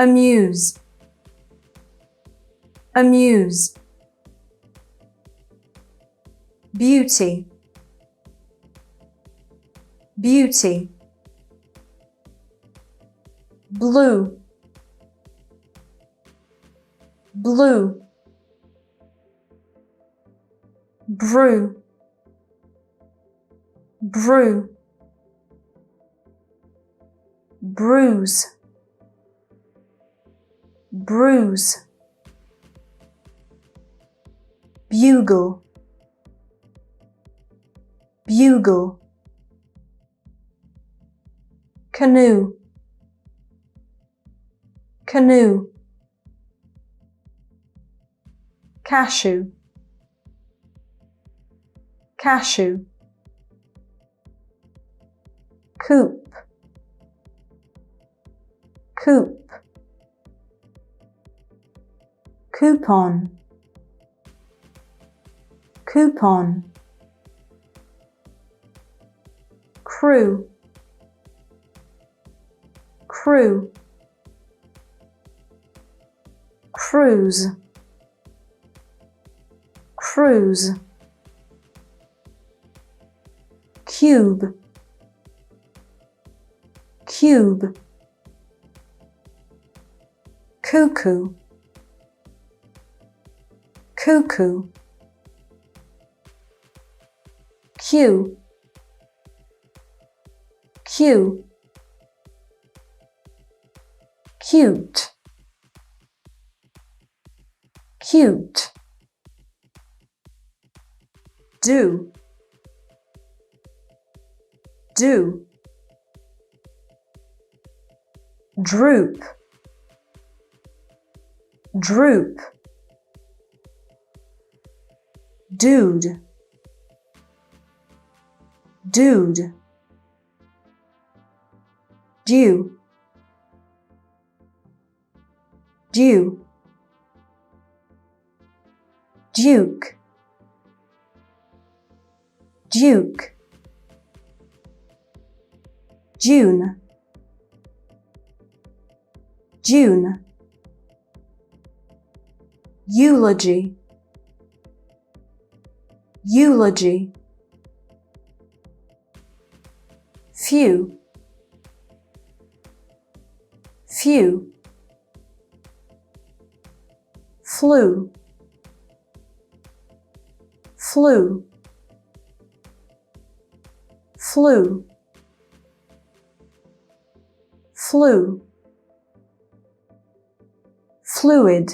amuse, amuse. Beauty, beauty. Blue, blue. Brew, brew. Bruise, bruise. Bugle, bugle. Canoe, canoe. Cashew, cashew. Coop, coop. Coupon, coupon. Crew, crew. Cruise, cruise. Cube, cube. Cuckoo, cuckoo. Cue, cue. Cute, cute. Do, do. Droop, droop. Dude, dude. Due, due. Duke, duke. June, June. Eulogy, eulogy. Few, few. Flu, flu. Flu, flu. Fluid,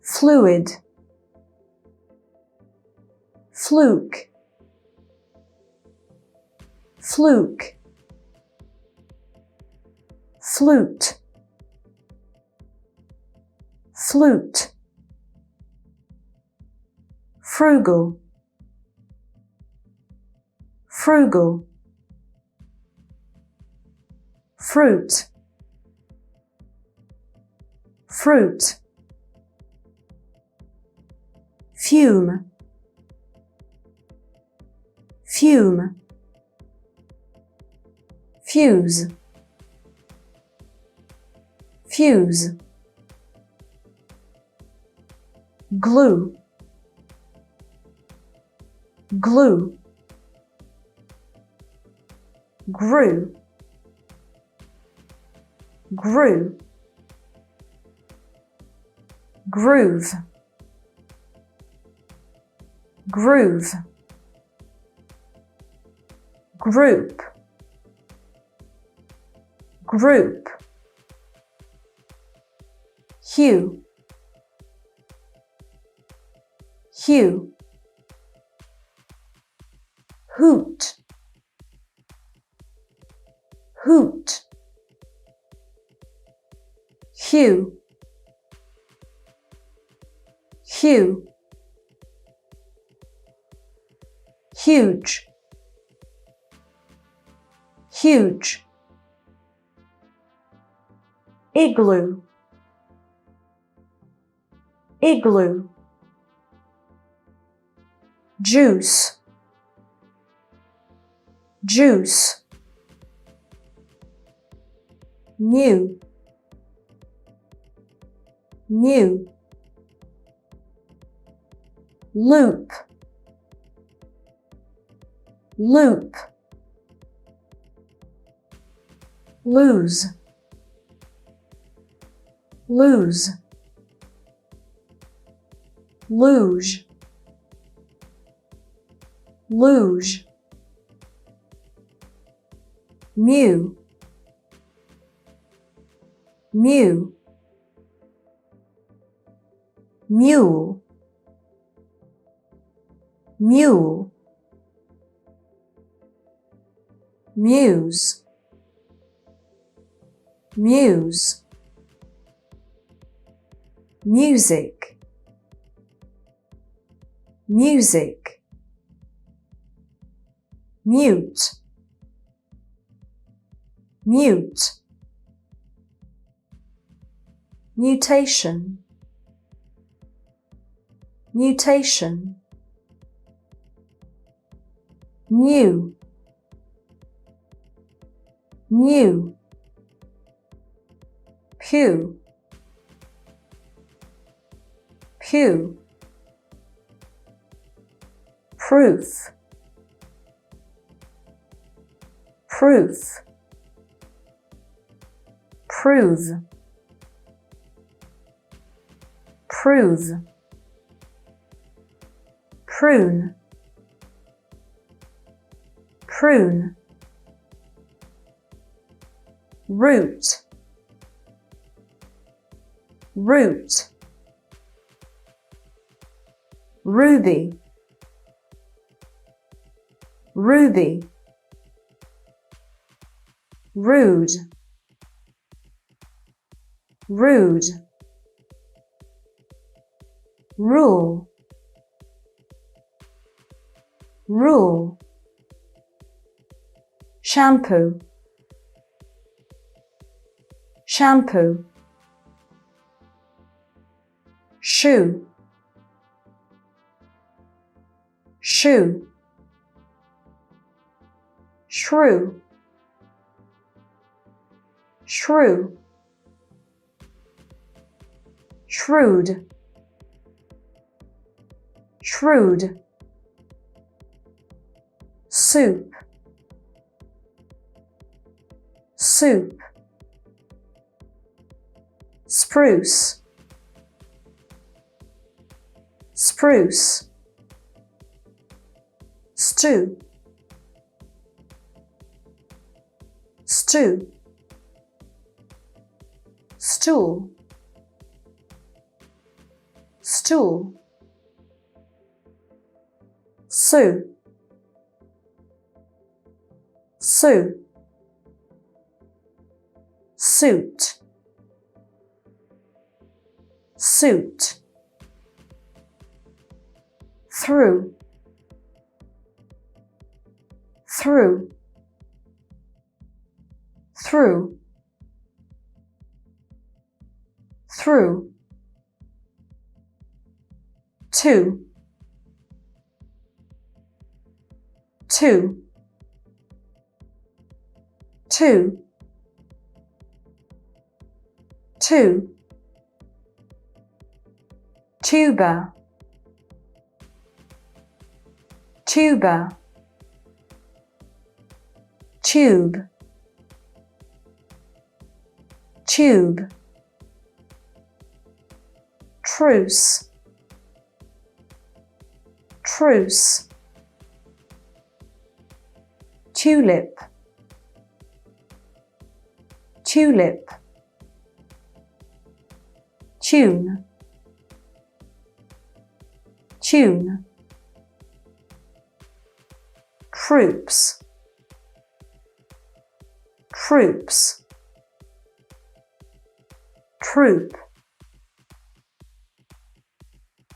fluid. Fluke, fluke. Flute, flute. Frugal, frugal. Fruit, fruit. Fume, fume. Fuse, fuse. Glue, glue. Grew, grew. Groove, groove. Group, group. Hue, hue. Hoot, hoot. Hue, hue. Huge, huge. Igloo, igloo. Juice, juice. new, new, loop, loop, lose, lose, luge, luge, mew, mew, mule, mule, muse, muse, music, music, mute, mute, mutation, mutation, new, new, pew, pew, proof, proof, prove, prove, prune, prune, root, root, ruby, ruby, rude, rude, rule, rule, shampoo, shampoo, shoe, shoe, shrew, shrew, shrewd, shrewd, soup, soup, spruce, spruce, stew, stew, stool, stool, sue, sue, suit, suit, through, through, through, through, two, two, two, two, tuber, tuber, tube, tube, truce, truce, tulip, tulip, tune, tune, troops, troops, troop,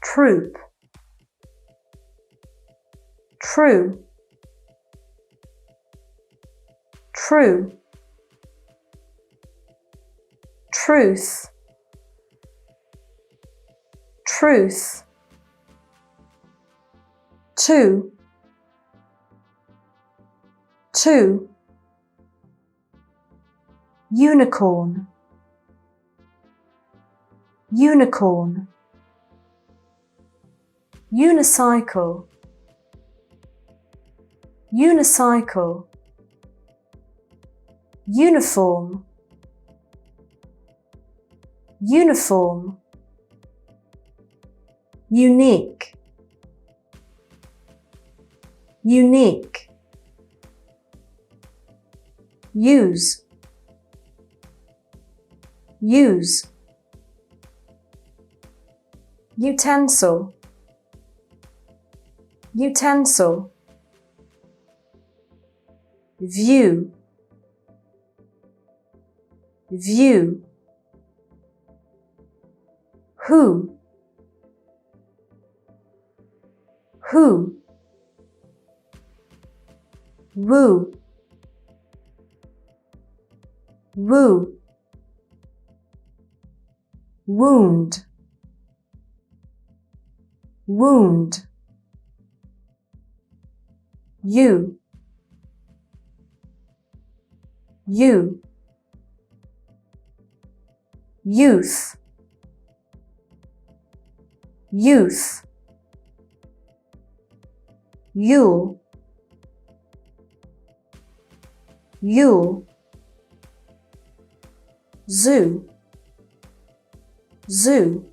troop, true, true, truth, truth, two, two, unicorn, unicorn, unicycle, unicycle, uniform, uniform, unique, unique, use, use, utensil, utensil, view, view, who, who, woo, woo, wound, wound, you, you, youth, youth, yule, yule, zoo, zoo,